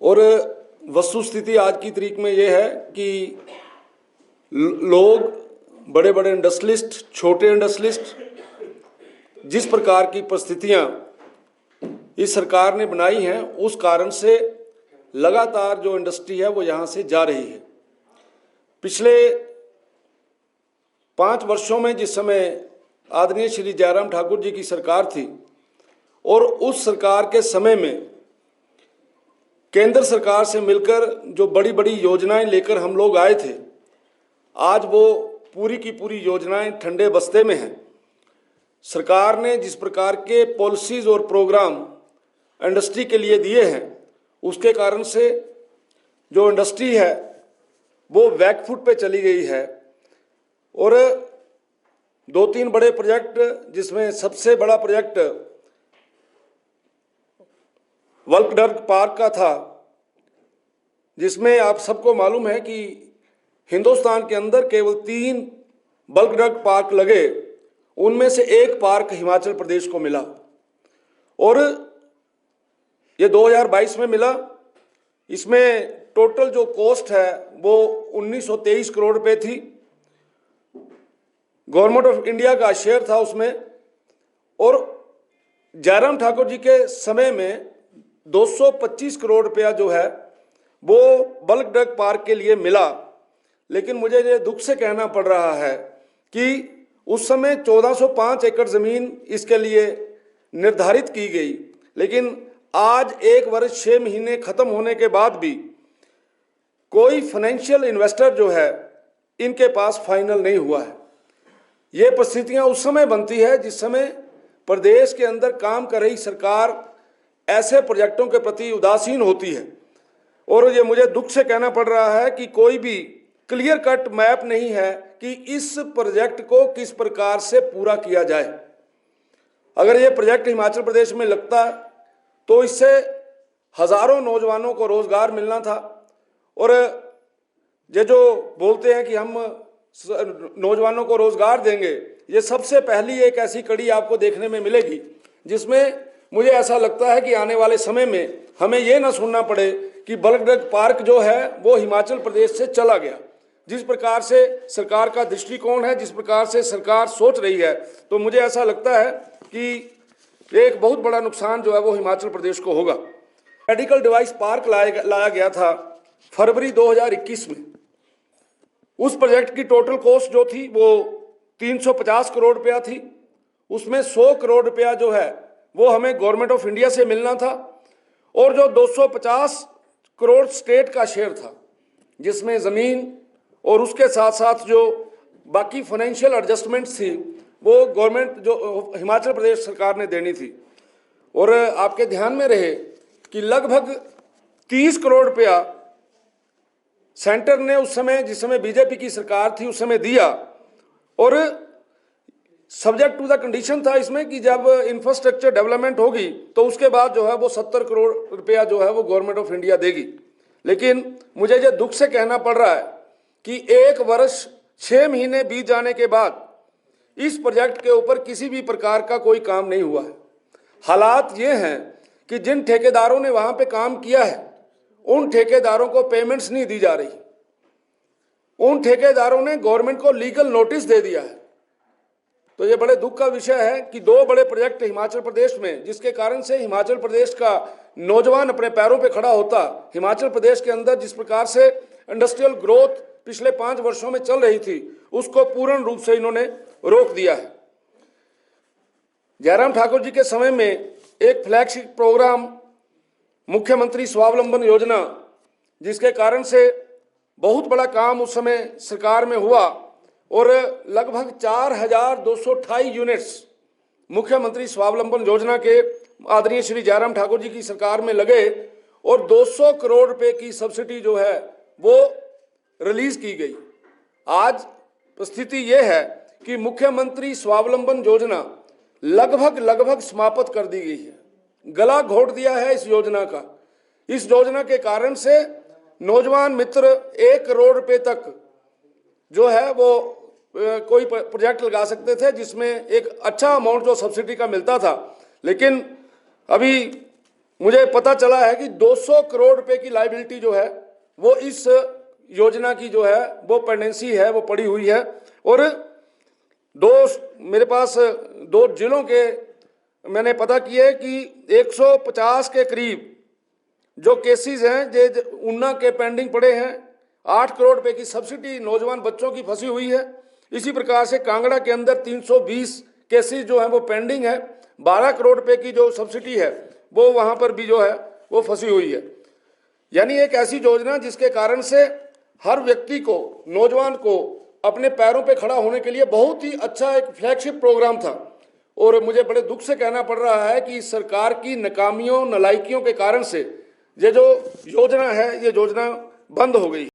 और वस्तुस्थिति आज की तारीख में ये है कि लोग, बड़े बड़े इंडस्ट्रियलिस्ट, छोटे इंडस्ट्रियलिस्ट, जिस प्रकार की परिस्थितियां इस सरकार ने बनाई हैं, उस कारण से लगातार जो इंडस्ट्री है वो यहाँ से जा रही है। पिछले 5 वर्षों में, जिस समय आदरणीय श्री जयराम ठाकुर जी की सरकार थी, और उस सरकार के समय में केंद्र सरकार से मिलकर जो बड़ी बड़ी योजनाएं लेकर हम लोग आए थे, आज वो पूरी की पूरी योजनाएं ठंडे बस्ते में हैं। सरकार ने जिस प्रकार के पॉलिसीज और प्रोग्राम इंडस्ट्री के लिए दिए हैं, उसके कारण से जो इंडस्ट्री है वो बैकफुट पे चली गई है। और 2-3 बड़े प्रोजेक्ट, जिसमें सबसे बड़ा प्रोजेक्ट वल्कडर्ग पार्क का था, जिसमें आप सबको मालूम है कि हिंदुस्तान के अंदर केवल 3 वल्कडर्ग पार्क लगे, उनमें से एक पार्क हिमाचल प्रदेश को मिला और ये 2022 में मिला। इसमें टोटल जो कॉस्ट है वो 1923 करोड़ रुपए थी। गवर्नमेंट ऑफ इंडिया का शेयर था उसमें, और जयराम ठाकुर जी के समय में 225 करोड़ रुपया जो है वो वल्कडर्ग पार्क के लिए मिला। लेकिन मुझे ये दुख से कहना पड़ रहा है कि उस समय 1405 एकड़ ज़मीन इसके लिए निर्धारित की गई, लेकिन आज 1 वर्ष 6 महीने खत्म होने के बाद भी कोई फाइनेंशियल इन्वेस्टर जो है इनके पास फाइनल नहीं हुआ है। ये परिस्थितियां उस समय बनती है जिस समय प्रदेश के अंदर काम कर रही सरकार ऐसे प्रोजेक्टों के प्रति उदासीन होती है। और ये मुझे दुख से कहना पड़ रहा है कि कोई भी क्लियर कट मैप नहीं है कि इस प्रोजेक्ट को किस प्रकार से पूरा किया जाए। अगर ये प्रोजेक्ट हिमाचल प्रदेश में लगता तो इससे हजारों नौजवानों को रोजगार मिलना था। और ये जो बोलते हैं कि हम नौजवानों को रोजगार देंगे, ये सबसे पहली एक ऐसी कड़ी आपको देखने में मिलेगी जिसमें मुझे ऐसा लगता है कि आने वाले समय में हमें ये ना सुनना पड़े कि वल्कडर्ग पार्क जो है वो हिमाचल प्रदेश से चला गया। जिस प्रकार से सरकार का दृष्टिकोण है, जिस प्रकार से सरकार सोच रही है, तो मुझे ऐसा लगता है कि एक बहुत बड़ा नुकसान जो है वो हिमाचल प्रदेश को होगा। मेडिकल डिवाइस पार्क लाया गया था फरवरी 2021 में। उस प्रोजेक्ट की टोटल कॉस्ट जो थी वो 350 करोड़ रुपया थी। उसमें 100 करोड़ रुपया जो है वो हमें गवर्नमेंट ऑफ इंडिया से मिलना था, और जो 250 करोड़ स्टेट का शेयर था, जिसमें ज़मीन और उसके साथ साथ जो बाकी फाइनेंशियल एडजस्टमेंट्स थी वो गवर्नमेंट जो हिमाचल प्रदेश सरकार ने देनी थी। और आपके ध्यान में रहे कि लगभग 30 करोड़ रुपया सेंटर ने उस समय, जिस समय बीजेपी की सरकार थी, उस समय दिया। और सब्जेक्ट टू द कंडीशन था इसमें कि जब इंफ्रास्ट्रक्चर डेवलपमेंट होगी तो उसके बाद जो है वो 70 करोड़ रुपया जो है वो गवर्नमेंट ऑफ इंडिया देगी। लेकिन मुझे ये दुख से कहना पड़ रहा है कि 1 वर्ष 6 महीने बीत जाने के बाद इस प्रोजेक्ट के ऊपर किसी भी प्रकार का कोई काम नहीं हुआ है। हालात ये हैं कि जिन ठेकेदारों ने वहां पे काम किया है उन ठेकेदारों को पेमेंट्स नहीं दी जा रही। उन ठेकेदारों ने गवर्नमेंट को लीगल नोटिस दे दिया है। तो ये बड़े दुख का विषय है कि 2 बड़े प्रोजेक्ट हिमाचल प्रदेश में, जिसके कारण से हिमाचल प्रदेश का नौजवान अपने पैरों पे खड़ा होता। हिमाचल प्रदेश के अंदर जिस प्रकार से इंडस्ट्रियल ग्रोथ पिछले 5 वर्षों में चल रही थी, उसको पूर्ण रूप से इन्होंने रोक दिया है। जयराम ठाकुर जी के समय में एक फ्लैगशिप प्रोग्राम मुख्यमंत्री स्वावलंबन योजना, जिसके कारण से बहुत बड़ा काम उस समय सरकार में हुआ, और लगभग 4228 यूनिट्स मुख्यमंत्री स्वावलंबन योजना के आदरणीय श्री जयराम ठाकुर जी की सरकार में लगे, और 200 करोड़ रुपए की सब्सिडी जो है वो रिलीज की गई। आज स्थिति ये है कि मुख्यमंत्री स्वावलंबन योजना लगभग समाप्त कर दी गई है। गला घोट दिया है इस योजना का। इस योजना के कारण से नौजवान मित्र 1 करोड़ रुपए तक जो है वो कोई प्रोजेक्ट लगा सकते थे, जिसमें एक अच्छा अमाउंट जो सब्सिडी का मिलता था। लेकिन अभी मुझे पता चला है कि 200 करोड़ रुपए की लाइबिलिटी जो है वो इस योजना की जो है वो पेंडेंसी है, वो पड़ी हुई है। और मेरे पास 2 जिलों के मैंने पता किए कि 150 के करीब जो केसेस हैं जो ऊना के पेंडिंग पड़े हैं। 8 करोड़ रुपए की सब्सिडी नौजवान बच्चों की फंसी हुई है। इसी प्रकार से कांगड़ा के अंदर 320 केसेस जो हैं वो पेंडिंग है। 12 करोड़ रुपए की जो सब्सिडी है वो वहां पर भी जो है वो फंसी हुई है। यानी एक ऐसी योजना जिसके कारण से हर व्यक्ति को, नौजवान को अपने पैरों पे खड़ा होने के लिए बहुत ही अच्छा एक फ्लैगशिप प्रोग्राम था। और मुझे बड़े दुख से कहना पड़ रहा है कि सरकार की नाकामियों, नालायकियों के कारण से ये जो योजना है ये योजना बंद हो गई।